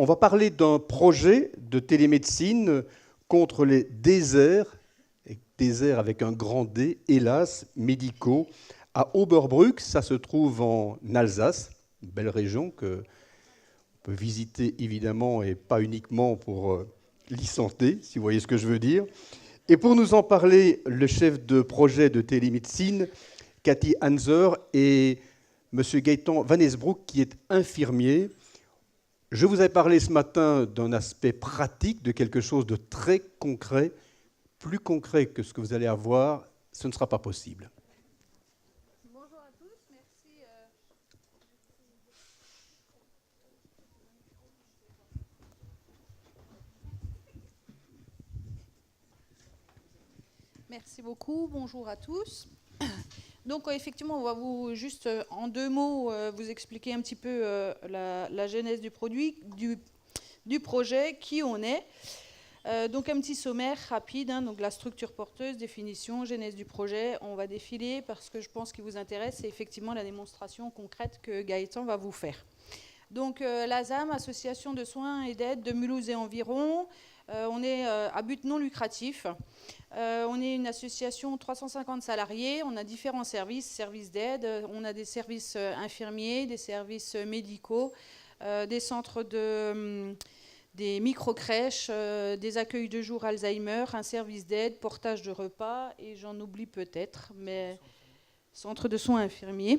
on va parler d'un projet de télémédecine contre les déserts, et déserts avec un grand D, hélas, médicaux, à Oberbruck. Ça se trouve en Alsace, une belle région que on peut visiter évidemment et pas uniquement pour l'y santé, si vous voyez ce que je veux dire. Et pour nous en parler, le chef de projet de télémédecine, Cathy Hanser, et M. Gaëtan Van Esbroek, qui est infirmier. Je vous ai parlé ce matin d'un aspect pratique, de quelque chose de très concret, plus concret que ce que vous allez avoir, ce ne sera pas possible. Bonjour à tous, merci. Merci beaucoup, bonjour à tous. Donc effectivement, on va vous juste en 2 mots vous expliquer un petit peu la genèse du produit, du projet, qui on est. Donc un petit sommaire rapide, hein, donc la structure porteuse, définition, genèse du projet. On va défiler parce que je pense qu'il vous intéresse, c'est effectivement la démonstration concrète que Gaëtan va vous faire. Donc l'ASAM, Association de soins et d'aide de Mulhouse et environ, on est à but non lucratif. On est une association 350 salariés, on a différents services d'aide, on a des services infirmiers, des services médicaux, des centres des micro-crèches, des accueils de jour Alzheimer, un service d'aide, portage de repas, et j'en oublie peut-être, mais centre de soins infirmiers.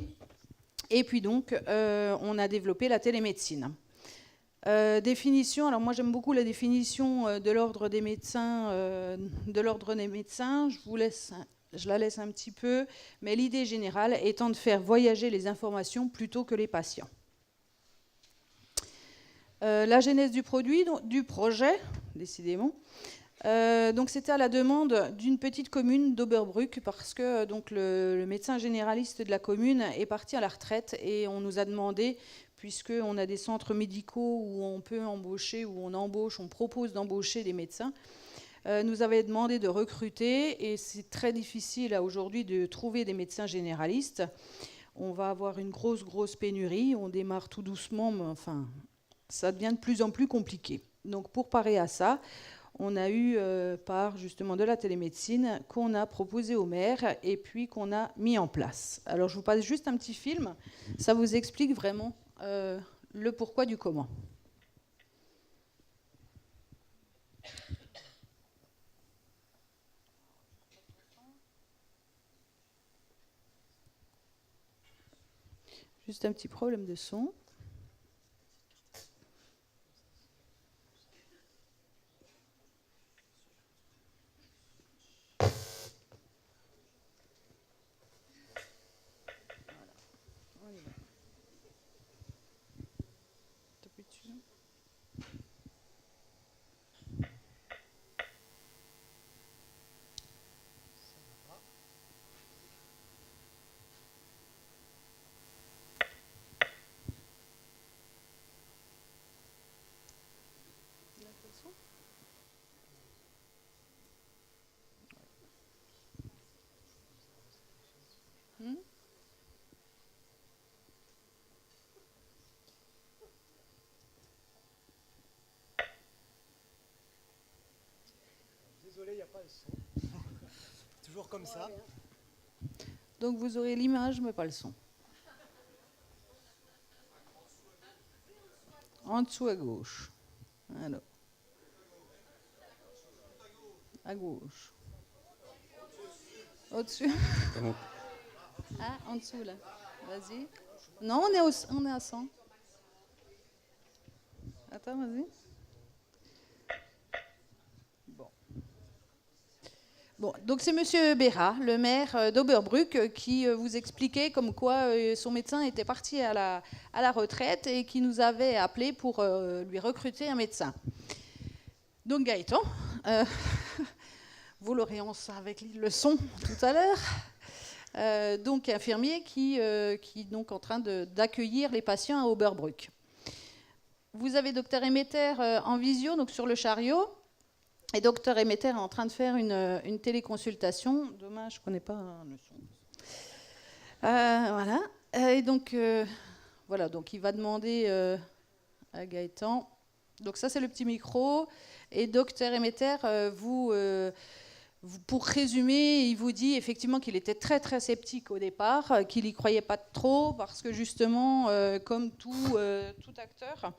Et puis donc, on a développé la télémédecine. Définition, alors moi j'aime beaucoup la définition de l'ordre des médecins, je la laisse un petit peu, mais l'idée générale étant de faire voyager les informations plutôt que les patients. La genèse du produit, du projet, décidément. Donc c'était à la demande d'une petite commune d'Oberbruck parce que donc le médecin généraliste de la commune est parti à la retraite et on nous a demandé, puisqu'on a des centres médicaux où on peut embaucher, où on propose d'embaucher des médecins, nous avait demandé de recruter et c'est très difficile aujourd'hui de trouver des médecins généralistes. On va avoir une grosse pénurie, on démarre tout doucement, mais enfin ça devient de plus en plus compliqué. Donc pour parer à ça, on a eu part justement de la télémédecine qu'on a proposé au maire et puis qu'on a mis en place. Alors je vous passe juste un petit film, ça vous explique vraiment le pourquoi du comment. Juste un petit problème de son. Désolé, il n'y a pas le son. Toujours comme ça. Donc vous aurez l'image, mais pas le son. En dessous à gauche. Alors. À gauche. Au-dessus. Ah, en dessous là. Vas-y. Non, on est à 100. Attends, vas-y. Bon, donc c'est Monsieur Béra, le maire d'Oberbruck, qui vous expliquait comme quoi son médecin était parti à la retraite et qui nous avait appelé pour lui recruter un médecin. Donc Gaëtan, vous l'aurez avec le son tout à l'heure, donc infirmier qui est donc en train d'accueillir les patients à Oberbruck. Vous avez docteur Emeter en visio, donc sur le chariot. Et docteur Emeter est en train de faire une téléconsultation. Dommage, je ne connais pas le son. Voilà. Et donc, voilà, donc il va demander à Gaëtan Donc ça, c'est le petit micro. Et Dr Emeter, pour résumer, il vous dit effectivement qu'il était très très sceptique au départ, qu'il n'y croyait pas trop, parce que justement, comme tout acteur,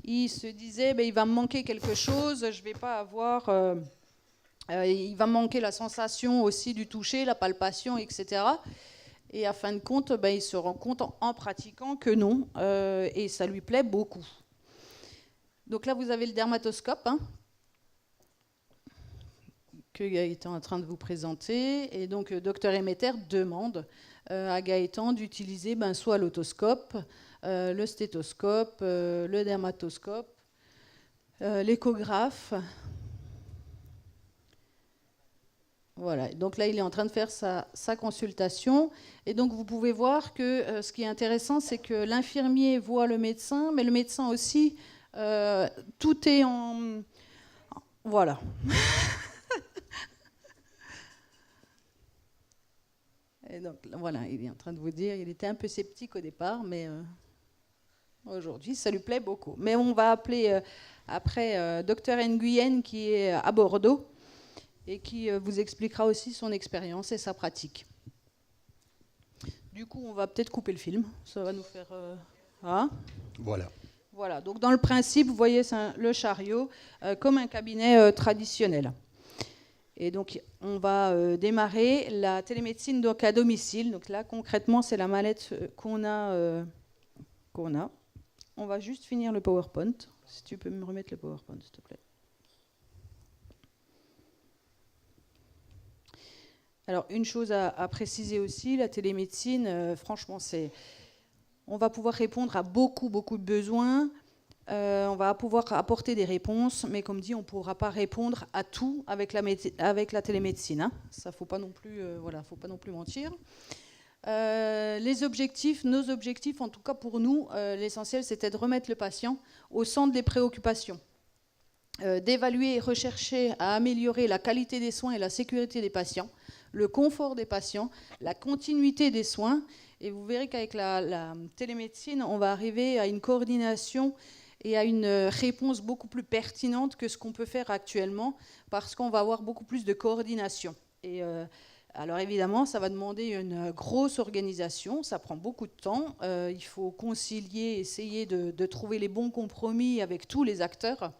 il se disait il va me manquer quelque chose, je vais pas avoir... il va me manquer la sensation aussi du toucher, la palpation, etc. Et à fin de compte, il se rend compte en pratiquant que non, et ça lui plaît beaucoup. Donc là, vous avez le dermatoscope, que Gaëtan est en train de vous présenter. Et donc, Dr Emeter demande à Gaëtan d'utiliser soit l'otoscope, le stéthoscope, le dermatoscope, l'échographe. Voilà, donc là, il est en train de faire sa consultation. Et donc, vous pouvez voir que ce qui est intéressant, c'est que l'infirmier voit le médecin, mais le médecin aussi, tout est en... Voilà. Et donc, voilà, il est en train de vous dire, il était un peu sceptique au départ, mais aujourd'hui, ça lui plaît beaucoup. Mais on va appeler après Dr Nguyen, qui est à Bordeaux, et qui vous expliquera aussi son expérience et sa pratique. Du coup, on va peut-être couper le film. Ça va nous faire... Voilà, donc dans le principe, vous voyez, c'est le chariot comme un cabinet traditionnel. Et donc, on va démarrer la télémédecine donc à domicile. Donc là, concrètement, c'est la mallette qu'on a. On va juste finir le PowerPoint. Si tu peux me remettre le PowerPoint, s'il te plaît. Alors, une chose à préciser aussi, la télémédecine, franchement, on va pouvoir répondre à beaucoup de besoins. On va pouvoir apporter des réponses, mais comme dit, on ne pourra pas répondre à tout avec la télémédecine. Ça, faut pas non plus, faut pas non plus mentir. Les objectifs, nos objectifs, en tout cas pour nous, l'essentiel, c'était de remettre le patient au centre des préoccupations, d'évaluer et rechercher à améliorer la qualité des soins et la sécurité des patients, le confort des patients, la continuité des soins. Et vous verrez qu'avec la télémédecine, on va arriver à une coordination et à une réponse beaucoup plus pertinente que ce qu'on peut faire actuellement, parce qu'on va avoir beaucoup plus de coordination. Et alors évidemment, ça va demander une grosse organisation, ça prend beaucoup de temps, il faut concilier, essayer de trouver les bons compromis avec tous les acteurs,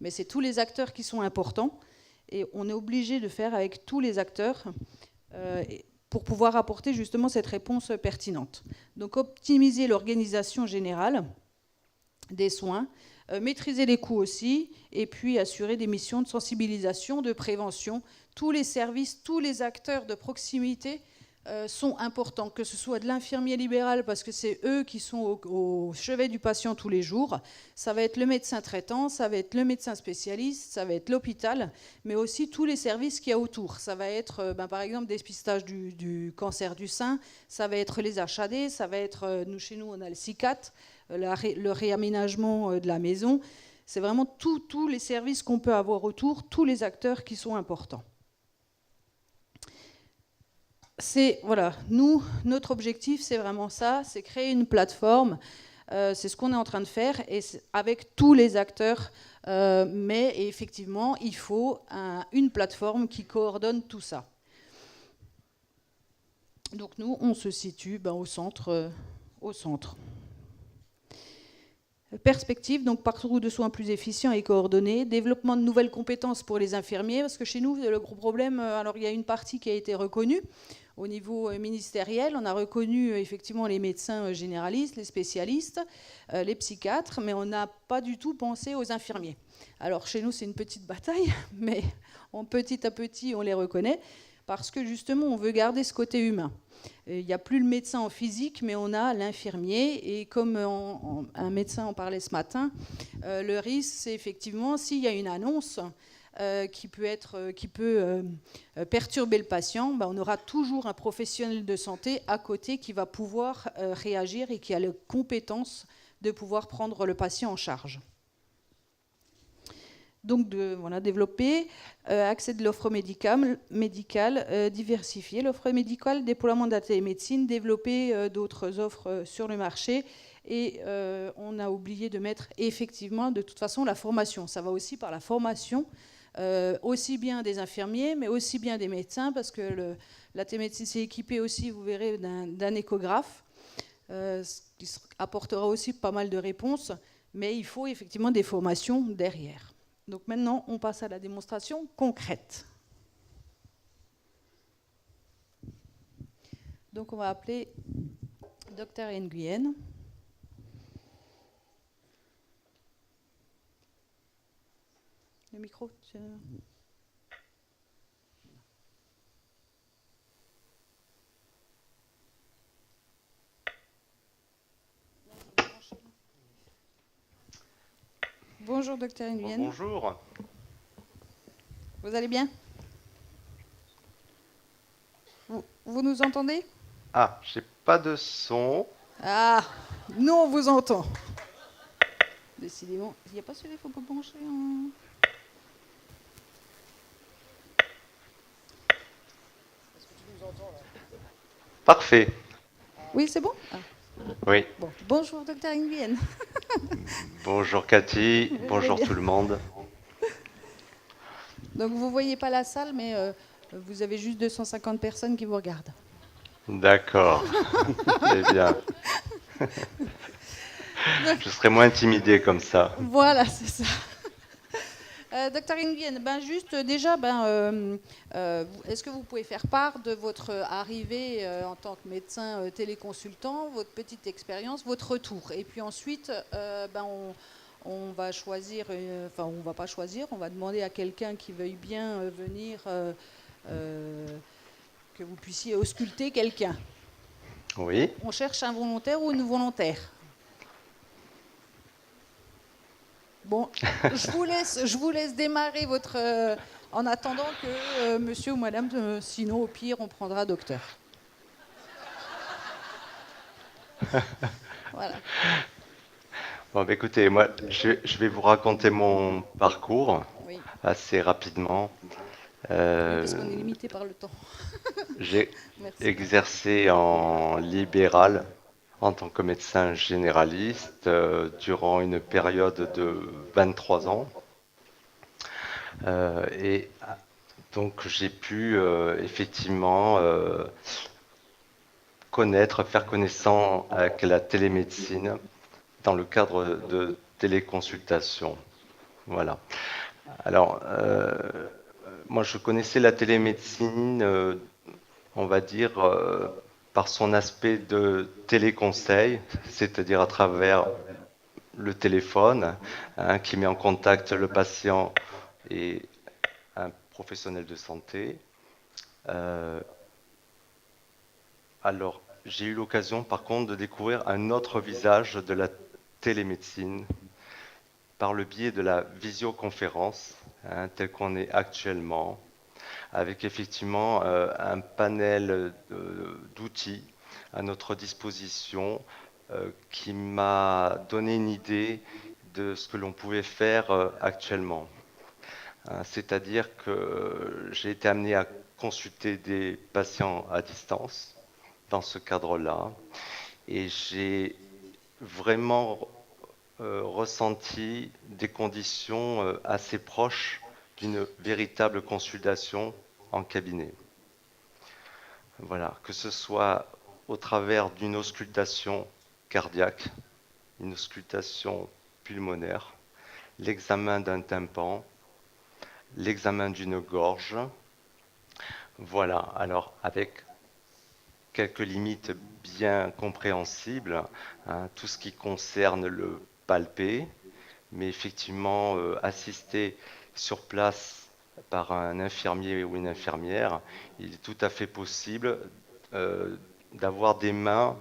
mais c'est tous les acteurs qui sont importants, et on est obligé de faire avec tous les acteurs pour pouvoir apporter justement cette réponse pertinente. Donc optimiser l'organisation générale des soins, maîtriser les coûts aussi, et puis assurer des missions de sensibilisation, de prévention. Tous les services, tous les acteurs de proximité sont importants, que ce soit de l'infirmier libéral, parce que c'est eux qui sont au chevet du patient tous les jours, ça va être le médecin traitant, ça va être le médecin spécialiste, ça va être l'hôpital, mais aussi tous les services qu'il y a autour. Ça va être, par exemple, dépistage du cancer du sein, ça va être les HAD, ça va être, chez nous, on a le CICAT, le réaménagement de la maison. C'est vraiment tous les services qu'on peut avoir autour, tous les acteurs qui sont importants. Notre objectif, c'est vraiment ça, c'est créer une plateforme. C'est ce qu'on est en train de faire, et avec tous les acteurs. Mais effectivement, il faut une plateforme qui coordonne tout ça. Donc nous, on se situe au centre. Perspective, donc parcours de soins plus efficient et coordonné, développement de nouvelles compétences pour les infirmiers, parce que chez nous, le gros problème, alors il y a une partie qui a été reconnue au niveau ministériel, on a reconnu effectivement les médecins généralistes, les spécialistes, les psychiatres, mais on n'a pas du tout pensé aux infirmiers. Alors chez nous, c'est une petite bataille, mais petit à petit, on les reconnaît, parce que justement, on veut garder ce côté humain. Il n'y a plus le médecin en physique, mais on a l'infirmier. Et comme un médecin en parlait ce matin, le risque, c'est effectivement, s'il y a une annonce qui peut perturber le patient, on aura toujours un professionnel de santé à côté qui va pouvoir réagir et qui a les compétences de pouvoir prendre le patient en charge. Donc, développer, accès de l'offre médicale, diversifier l'offre médicale, déploiement de la télémédecine, développer d'autres offres sur le marché Et on a oublié de mettre effectivement, de toute façon, la formation. Ça va aussi par la formation, aussi bien des infirmiers, mais aussi bien des médecins, parce que la télémédecine s'est équipée aussi, vous verrez, d'un échographe, ce qui apportera aussi pas mal de réponses, mais il faut effectivement des formations derrière. Donc maintenant, on passe à la démonstration concrète. Donc on va appeler Dr Nguyen. Le micro, Bonjour Dr Nguyen. Bonjour. Vous allez bien? Vous nous entendez? Ah, j'ai pas de son. Ah, nous on vous entend. Décidément, il n'y a pas celui-là, il faut pas brancher en... Est-ce que tu nous entends là? Parfait. Oui, c'est bon? Ah, Oui. bon. Bonjour Dr Nguyen. Bonjour Cathy. Vous allez Bonjour bien? tout le monde. Donc vous ne voyez pas la salle, mais vous avez juste 250 personnes qui vous regardent. D'accord. Eh bien. Je serai moins intimidé comme ça. Voilà, c'est ça. Dr Nguyen, ben juste déjà, est-ce que vous pouvez faire part de votre arrivée en tant que médecin téléconsultant, votre petite expérience, votre retour? Et puis ensuite, on va choisir, enfin on va pas choisir, on va demander à quelqu'un qui veuille bien venir que vous puissiez ausculter quelqu'un. Oui. On cherche un volontaire ou une volontaire? Bon, je vous laisse démarrer votre... en attendant que monsieur ou madame, sinon au pire, on prendra docteur. Voilà. Bon, bah, écoutez, moi, je vais vous raconter mon parcours Oui, assez rapidement. oui, parce qu'on est limité par le temps. J'ai Merci. exercé en libéral en tant que médecin généraliste durant une période de 23 ans. Et donc j'ai pu effectivement faire connaissance avec la télémédecine dans le cadre de téléconsultation. Voilà. Alors, moi je connaissais la télémédecine, on va dire, par son aspect de téléconseil, c'est-à-dire à travers le téléphone, hein, qui met en contact le patient et un professionnel de santé. Alors, j'ai eu l'occasion, par contre, de découvrir un autre visage de la télémédecine par le biais de la visioconférence, hein, tel qu'on est actuellement, avec effectivement un panel d'outils à notre disposition qui m'a donné une idée de ce que l'on pouvait faire actuellement. C'est-à-dire que j'ai été amené à consulter des patients à distance dans ce cadre-là et j'ai vraiment ressenti des conditions assez proches d'une véritable consultation en cabinet. Voilà, que ce soit au travers d'une auscultation cardiaque, une auscultation pulmonaire, l'examen d'un tympan, l'examen d'une gorge. Voilà, alors avec quelques limites bien compréhensibles, hein, tout ce qui concerne le palpé, mais effectivement assister sur place par un infirmier ou une infirmière, il est tout à fait possible d'avoir des mains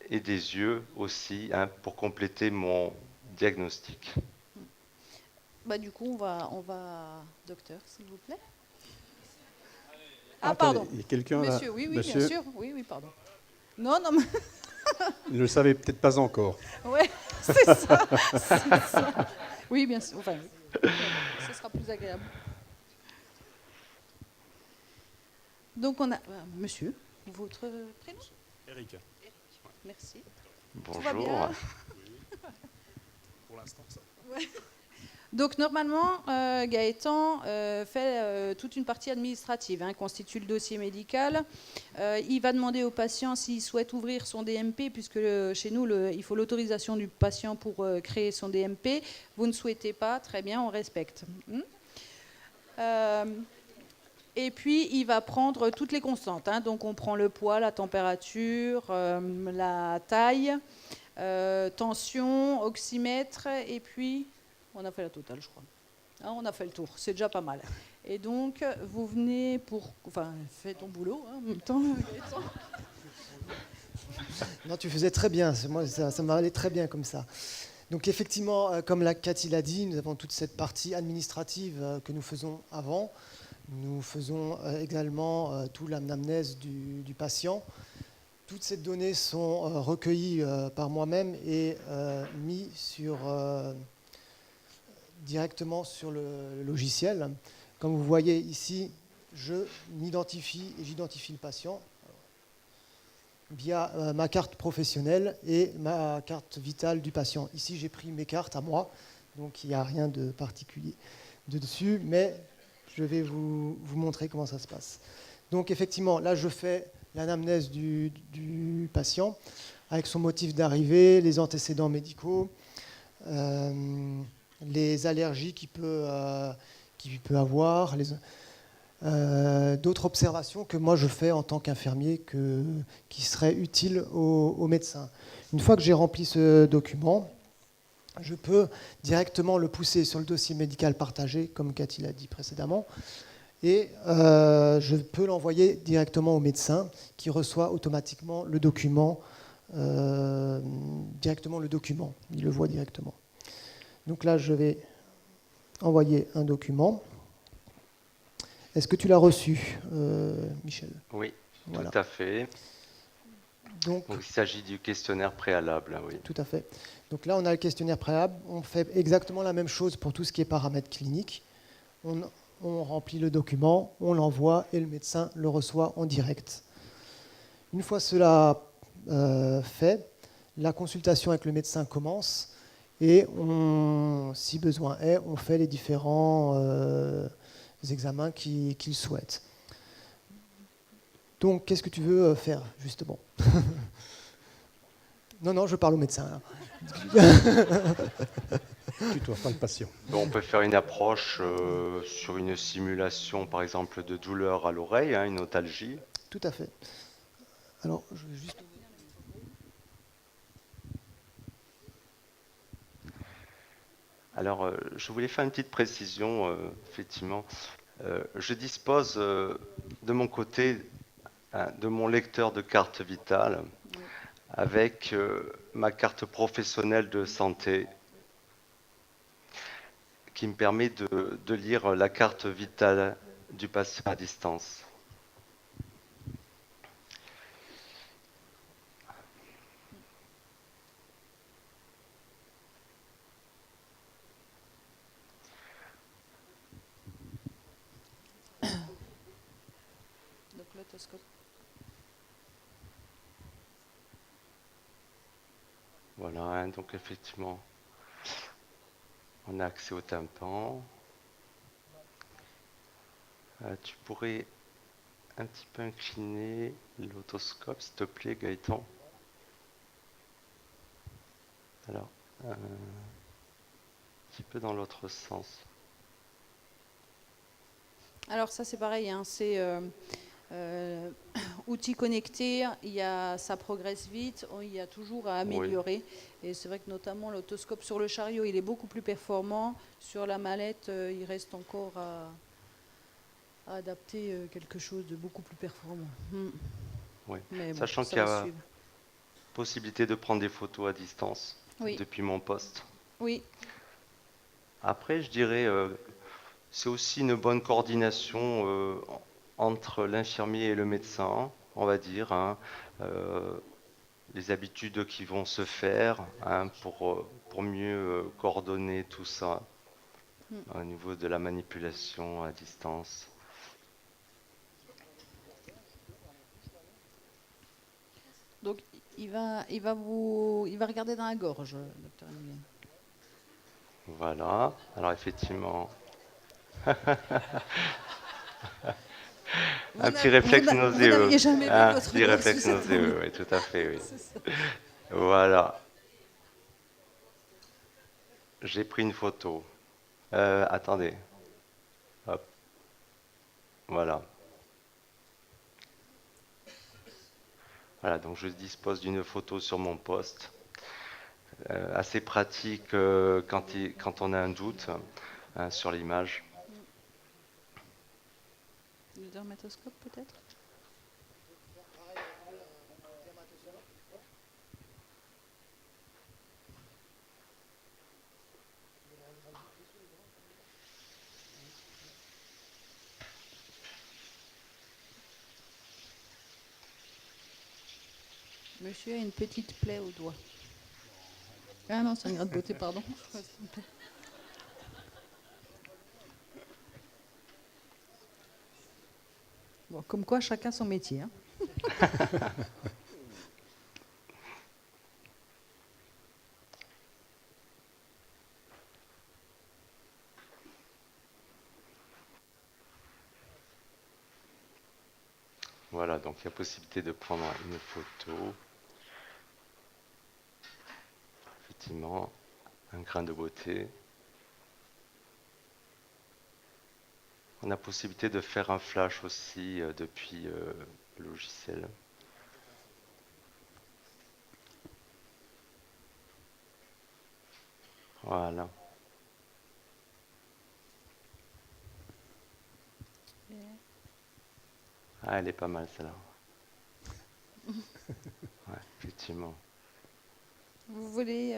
et des yeux aussi, hein, pour compléter mon diagnostic. Bah, du coup, on va... Docteur, s'il vous plaît. Ah, Attendez, pardon. il y a quelqu'un là. Monsieur, oui, oui, bien Monsieur, sûr. Oui, oui, pardon. Non, non, mais... il ne le savait peut-être pas encore. Ouais, c'est ça, c'est ça. Oui, bien sûr. Enfin, oui. Ce sera plus agréable. Donc, on a... monsieur, votre prénom? Eric. Merci. Tout va Bonjour. bien. Pour l'instant, ça. Donc normalement, Gaëtan fait toute une partie administrative, hein, constitue le dossier médical. Il va demander au patient s'il souhaite ouvrir son DMP, puisque chez nous, il faut l'autorisation du patient pour créer son DMP. Vous ne souhaitez pas, très bien, on respecte. Et puis, il va prendre toutes les constantes, hein. Donc on prend le poids, la température, la taille, tension, oxymètre, et puis... On a fait la totale, je crois. Hein, on a fait le tour, c'est déjà pas mal. Et donc, vous venez pour... Enfin, fais ton boulot, hein, en même temps. Non, tu faisais très bien. Moi, ça m'allait très bien comme ça. Donc effectivement, comme Cathy l'a dit, nous avons toute cette partie administrative que nous faisons avant. Nous faisons également toute l'anamnèse du patient. Toutes ces données sont recueillies par moi-même et mises directement sur le logiciel. Comme vous voyez ici, je m'identifie et j'identifie le patient via ma carte professionnelle et ma carte vitale du patient. Ici, j'ai pris mes cartes à moi, donc il n'y a rien de particulier dessus, mais je vais vous montrer comment ça se passe. Donc effectivement, là, je fais l'anamnèse du patient avec son motif d'arrivée, les antécédents médicaux, les allergies qu'il peut avoir, d'autres observations que moi je fais en tant qu'infirmier qui seraient utiles aux médecins. Une fois que j'ai rempli ce document, je peux directement le pousser sur le dossier médical partagé, comme Cathy l'a dit précédemment, et je peux l'envoyer directement au médecin qui reçoit automatiquement le document, il le voit directement. Donc là, je vais envoyer un document. Est-ce que tu l'as reçu, Michel? Oui, Voilà. tout à fait. Donc, Il s'agit du questionnaire préalable, oui. tout à fait. Donc là, on a le questionnaire préalable. On fait exactement la même chose pour tout ce qui est paramètres cliniques. On remplit le document, on l'envoie et le médecin le reçoit en direct. Une fois cela fait, la consultation avec le médecin commence et si besoin est, on fait les différents examens qu'il souhaite. Donc, qu'est-ce que tu veux faire, justement? Non, je parle au médecin. Là. Tutoie pas le patient. On peut faire une approche sur une simulation, par exemple, de douleur à l'oreille, hein, une otalgie. Tout à fait. Alors, je vais juste... Alors, je voulais faire une petite précision, effectivement. Je dispose de mon côté de mon lecteur de carte vitale avec ma carte professionnelle de santé qui me permet de lire la carte vitale du patient à distance. Donc l'otoscope. Voilà, hein, donc effectivement, on a accès au tympan. Tu pourrais un petit peu incliner l'otoscope, s'il te plaît, Gaëtan. Alors, un petit peu dans l'autre sens. Alors ça c'est pareil, hein, c'est outils connectés, ça progresse vite, il y a toujours à améliorer. Oui. Et c'est vrai que notamment l'autoscope sur le chariot, il est beaucoup plus performant. Sur la mallette, il reste encore à adapter quelque chose de beaucoup plus performant. Oui. Mais bon, sachant qu'il y a possibilité de prendre des photos à distance depuis mon poste. Oui. Après, je dirais, c'est aussi une bonne coordination entre l'infirmier et le médecin, on va dire, hein, les habitudes qui vont se faire hein, pour mieux coordonner tout ça au niveau de la manipulation à distance. Donc, il va regarder dans la gorge, docteur Nguyen. Voilà. Alors effectivement, un petit réflexe Vous nauséeux. n'aviez jamais vu Un votre petit doigt réflexe sous cette nauséeux, tombe. oui, tout à fait, oui. C'est ça. Voilà. J'ai pris une photo. Attendez. Hop. Voilà. Voilà, donc je dispose d'une photo sur mon poste. Assez pratique quand on a un doute sur l'image. Le dermatoscope peut-être. Monsieur a une petite plaie au doigt. Ah non, c'est un grain de beauté, pardon. Bon, comme quoi, chacun son métier. Hein. Voilà, donc il y a possibilité de prendre une photo. Effectivement, un grain de beauté. On a possibilité de faire un flash aussi depuis le logiciel. Voilà. Ah, elle est pas mal celle-là. Ouais, effectivement. Vous voulez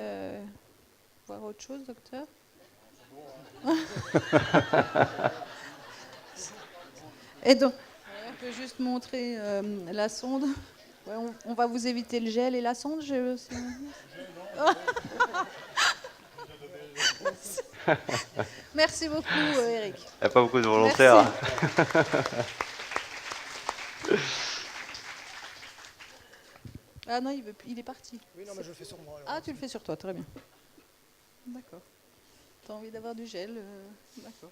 voir autre chose, docteur? Et donc, on peut juste montrer la sonde. Ouais, on va vous éviter le gel et la sonde. Merci beaucoup, Eric. Il n'y a pas beaucoup de volontaires. Ah non, il est parti. Oui, non, mais je le fais sur moi. Alors. Ah, tu le fais sur toi, très bien. D'accord. Tu as envie d'avoir du gel d'accord.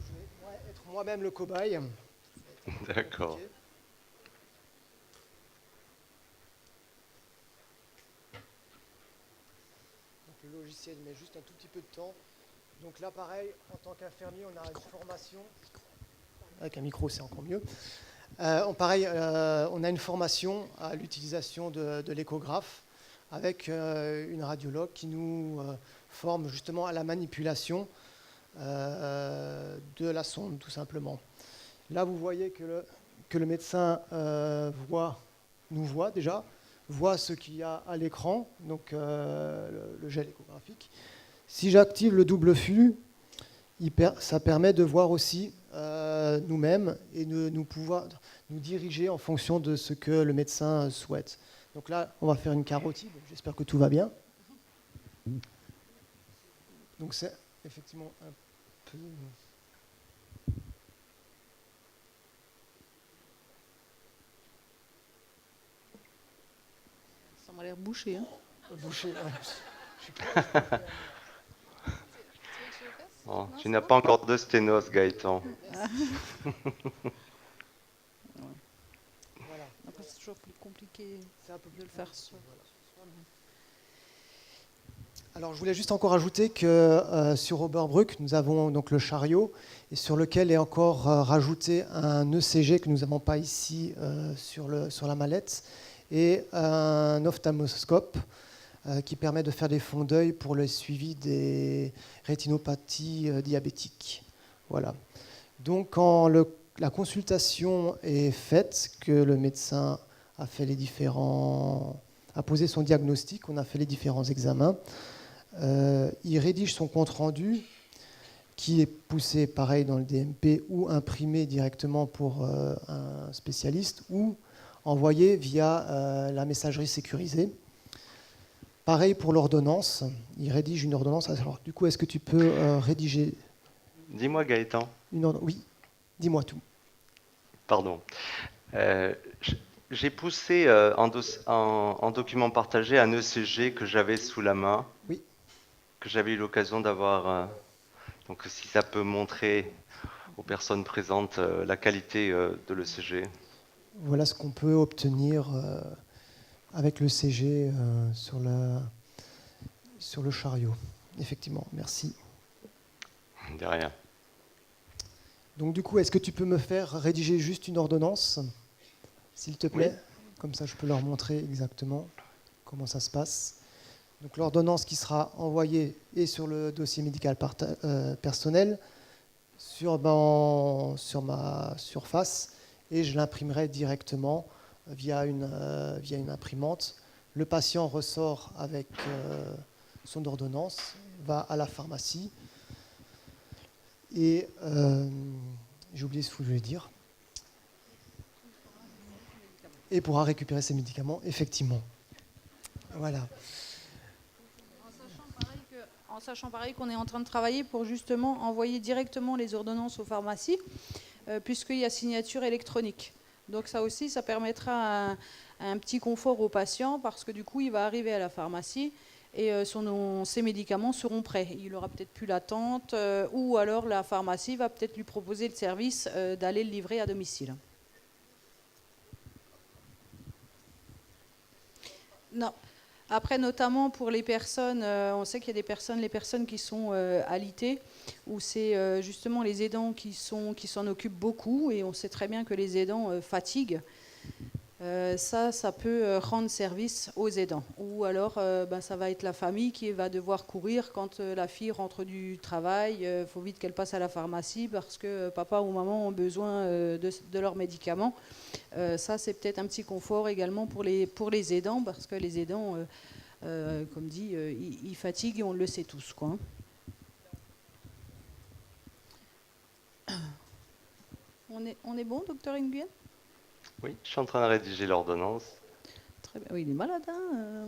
Je vais être moi-même le cobaye. D'accord. Donc le logiciel met juste un tout petit peu de temps. Donc là, pareil, en tant qu'infirmier, on a une formation. Avec un micro, c'est encore mieux. Pareil, on a une formation à l'utilisation de l'échographe avec une radiologue qui nous forme justement à la manipulation de la sonde, tout simplement. Là, vous voyez que le médecin nous voit déjà, voit ce qu'il y a à l'écran, donc le gel échographique. Si j'active le double flux, ça permet de voir aussi nous-mêmes et de nous pouvoir nous diriger en fonction de ce que le médecin souhaite. Donc là, on va faire une carotide. J'espère que tout va bien. Donc c'est effectivement un peu... Ça m'a l'air bouché. Hein. Bouché, ouais. Je suis Bon, tu n'as pas encore de sténose, Gaëtan. Voilà. Après, c'est toujours plus compliqué C'est un peu de le faire soi. Alors, je voulais juste encore ajouter que sur Oberbruck, nous avons donc le chariot et sur lequel est encore rajouté un ECG que nous n'avons pas ici sur la mallette et un ophtalmoscope qui permet de faire des fonds d'œil pour le suivi des rétinopathies diabétiques. Voilà. Donc, quand la consultation est faite, que le médecin a fait a posé son diagnostic, on a fait les différents examens, il rédige son compte-rendu qui est poussé pareil dans le DMP ou imprimé directement pour un spécialiste ou envoyé via la messagerie sécurisée. Pareil pour l'ordonnance, il rédige une ordonnance. Alors, du coup, est-ce que tu peux rédiger Dis-moi, Gaëtan. une ordonnance? Oui, dis-moi tout. Pardon. J'ai poussé en document partagé un ECG que j'avais sous la main, Oui. que j'avais eu l'occasion d'avoir. Donc si ça peut montrer aux personnes présentes la qualité de l'ECG. Voilà ce qu'on peut obtenir avec le CG sur le chariot. Effectivement, merci. De rien. Donc du coup, est-ce que tu peux me faire rédiger juste une ordonnance, s'il te plaît? Comme ça, je peux leur montrer exactement comment ça se passe. Donc l'ordonnance qui sera envoyée et sur le dossier médical personnel, sur ma surface, et je l'imprimerai directement via une imprimante. Le patient ressort avec son ordonnance, va à la pharmacie, et j'ai oublié ce que je voulais dire. Et pourra récupérer ses médicaments, effectivement. Voilà. En sachant pareil qu'on est en train de travailler pour justement envoyer directement les ordonnances aux pharmacies, puisqu'il y a signature électronique. Donc ça aussi, ça permettra un petit confort au patient, parce que du coup, il va arriver à la pharmacie et ses médicaments seront prêts. Il n'aura peut-être plus l'attente, ou alors la pharmacie va peut-être lui proposer le service d'aller le livrer à domicile. Non. Après, notamment pour les personnes, on sait qu'il y a les personnes qui sont alitées, où c'est justement les aidants qui s'en occupent beaucoup, et on sait très bien que les aidants fatiguent. Ça peut rendre service aux aidants. Ou alors, ça va être la famille qui va devoir courir quand la fille rentre du travail. Il faut vite qu'elle passe à la pharmacie parce que papa ou maman ont besoin de leurs médicaments. Ça, c'est peut-être un petit confort également pour les aidants, parce que les aidants, comme dit, ils fatiguent et on le sait tous, quoi. On est bon, docteur Nguyen? Oui, je suis en train de rédiger l'ordonnance. Très bien. Oui, il est malade, hein.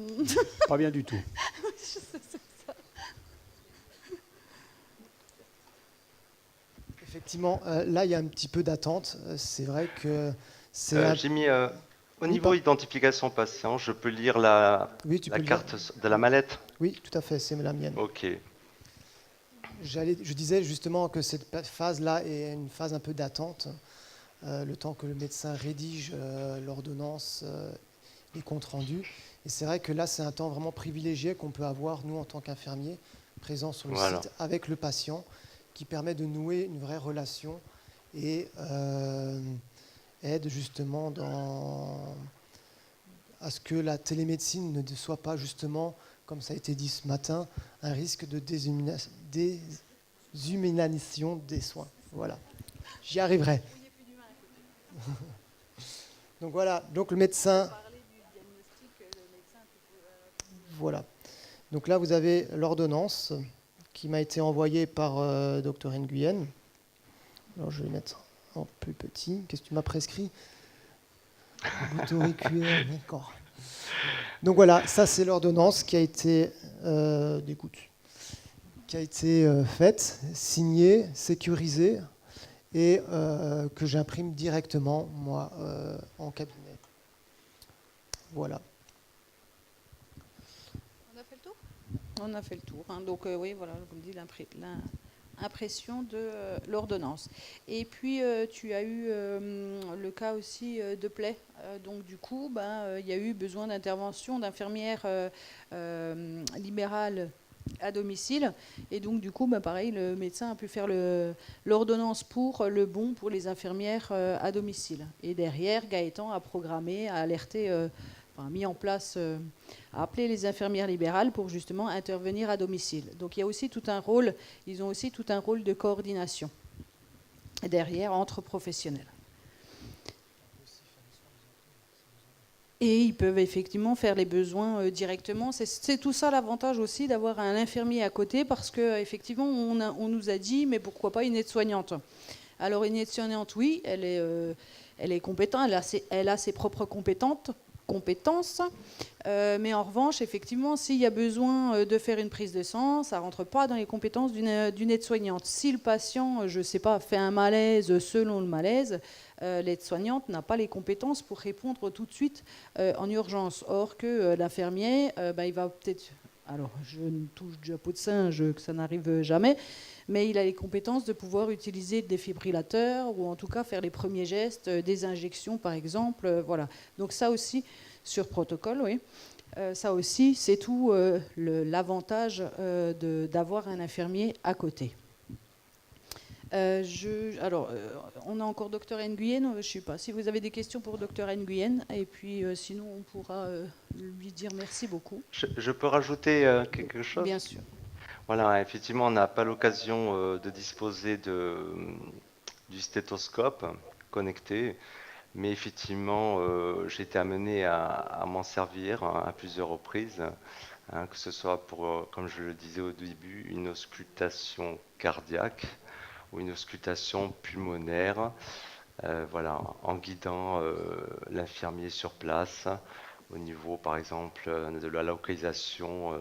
Pas bien du tout. Effectivement, là, il y a un petit peu d'attente. C'est vrai que J'ai mis au niveau identification patient, je peux lire la carte de la mallette? Oui, tout à fait, c'est la mienne. Ok. Je disais justement que cette phase-là est une phase un peu d'attente, le temps que le médecin rédige l'ordonnance et compte rendu. Et c'est vrai que là, c'est un temps vraiment privilégié qu'on peut avoir, nous, en tant qu'infirmiers, présents sur le site avec le patient, qui permet de nouer une vraie relation et aide justement à ce que la télémédecine ne soit pas justement, comme ça a été dit ce matin, un risque de déshumanisation des soins. Voilà, j'y arriverai. Donc voilà, donc le médecin... Voilà. Donc là, vous avez l'ordonnance qui m'a été envoyée par Dr Nguyen. Alors je vais mettre en plus petit. Qu'est-ce que tu m'as prescrit? Bouton auriculaire, d'accord. Donc voilà, ça c'est l'ordonnance qui a été faite, signée, sécurisée et que j'imprime directement, moi, en cabinet. Voilà. On a fait le tour? On a fait le tour. Hein. Donc oui, voilà, comme dit, l'impression de l'ordonnance. Et puis tu as eu le cas aussi de plaie. Donc du coup, il y a eu besoin d'intervention d'infirmières libérales à domicile. Et donc du coup, pareil, le médecin a pu faire l'ordonnance pour les infirmières à domicile. Et derrière, Gaëtan a programmé, a alerté... mis en place, à appeler les infirmières libérales pour justement intervenir à domicile. Donc il y a aussi tout un rôle, ils ont aussi tout un rôle de coordination derrière entre professionnels. Et ils peuvent effectivement faire les besoins directement. C'est tout ça l'avantage aussi d'avoir un infirmier à côté, parce qu'effectivement on nous a dit, mais pourquoi pas une aide-soignante? Alors une aide-soignante, oui, elle est compétente, elle a ses propres compétences. compétences. Mais en revanche, effectivement, s'il y a besoin de faire une prise de sang, ça ne rentre pas dans les compétences d'une aide-soignante. Si le patient, je ne sais pas, fait un malaise selon le malaise, l'aide-soignante n'a pas les compétences pour répondre tout de suite en urgence. Or que l'infirmier, il va peut-être... Alors, je ne touche du peau de singe, que ça n'arrive jamais, mais il a les compétences de pouvoir utiliser des défibrillateurs ou en tout cas faire les premiers gestes, des injections par exemple. Voilà. Donc ça aussi, sur protocole, oui. Ça aussi, c'est tout l'avantage d'avoir un infirmier à côté. On a encore Dr Nguyen, je ne sais pas si vous avez des questions pour Dr Nguyen, et puis sinon on pourra lui dire merci beaucoup. Je peux rajouter quelque chose? Bien sûr. Voilà, effectivement, on n'a pas l'occasion de disposer du stéthoscope connecté, mais effectivement, j'ai été amené à m'en servir à plusieurs reprises, que ce soit pour, comme je le disais au début, une auscultation cardiaque ou une auscultation pulmonaire, voilà, en guidant l'infirmier sur place au niveau, par exemple, de la localisation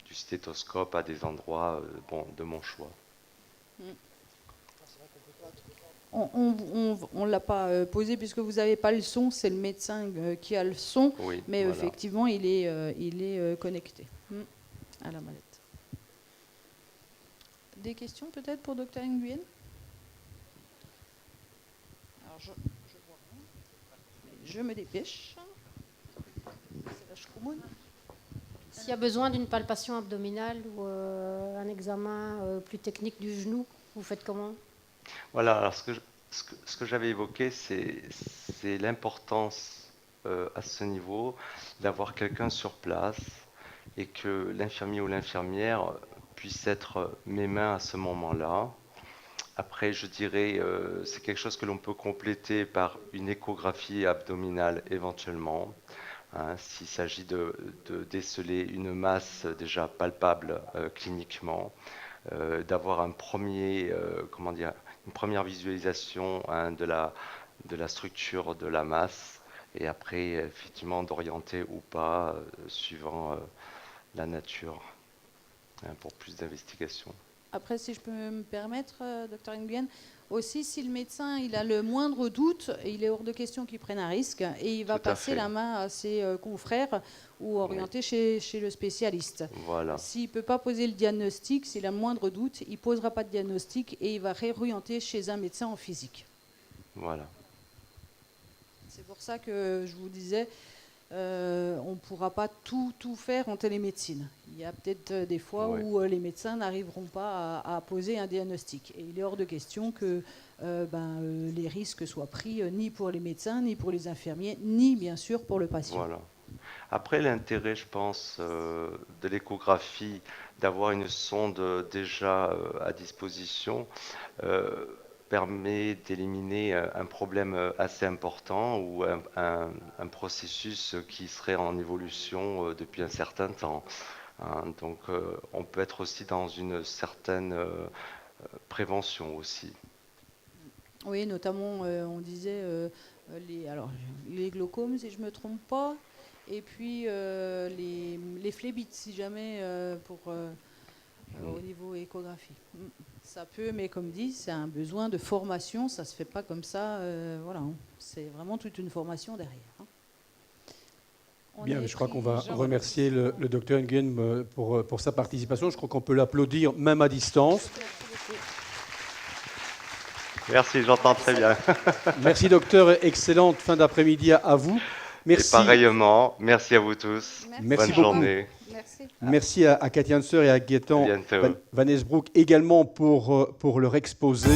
du stéthoscope à des endroits de mon choix. On ne l'a pas posé puisque vous n'avez pas le son, c'est le médecin qui a le son, Oui, mais voilà. effectivement il est connecté à la mallette. Des questions peut-être pour Dr Nguyen? Alors je me dépêche. C'est la choumoune. S'il y a besoin d'une palpation abdominale ou un examen plus technique du genou, vous faites comment? Voilà, alors ce que j'avais évoqué, c'est l'importance à ce niveau d'avoir quelqu'un sur place et que l'infirmier ou l'infirmière puisse être mes mains à ce moment-là. Après, je dirais, c'est quelque chose que l'on peut compléter par une échographie abdominale éventuellement. S'il s'agit de déceler une masse déjà palpable cliniquement, d'avoir une première visualisation de la structure de la masse, et après, effectivement, d'orienter ou pas, suivant la nature, pour plus d'investigation. Après, si je peux me permettre, Dr Nguyen, aussi si le médecin il a le moindre doute, il est hors de question qu'il prenne un risque et il va passer la main à ses confrères ou orienter chez le spécialiste. Voilà. S'il ne peut pas poser le diagnostic, s'il a le moindre doute, il ne posera pas de diagnostic et il va réorienter chez un médecin en physique. Voilà. C'est pour ça que je vous disais, on ne pourra pas tout faire en télémédecine. Il y a peut-être des fois où les médecins n'arriveront pas à poser un diagnostic. Et il est hors de question que les risques soient pris ni pour les médecins, ni pour les infirmiers, ni bien sûr pour le patient. Voilà. Après, l'intérêt, je pense, de l'échographie, d'avoir une sonde déjà à disposition, permet d'éliminer un problème assez important ou un processus qui serait en évolution depuis un certain temps. Donc on peut être aussi dans une certaine prévention aussi. Oui, notamment on disait les glaucomes, si je ne me trompe pas, et puis les phlébites, si jamais au niveau échographie. Ça peut, mais comme dit, c'est un besoin de formation, ça ne se fait pas comme ça. Voilà, c'est vraiment toute une formation derrière. Bien, je crois qu'on va remercier le docteur Nguyen pour sa participation. Je crois qu'on peut l'applaudir même à distance. Merci, j'entends très bien. Merci docteur, excellente fin d'après-midi à vous. Merci. Et pareillement, merci à vous tous. Merci Bonne beaucoup. journée. Merci à Katia Hanser et à Gaëtan Van Esbroek également pour leur exposé.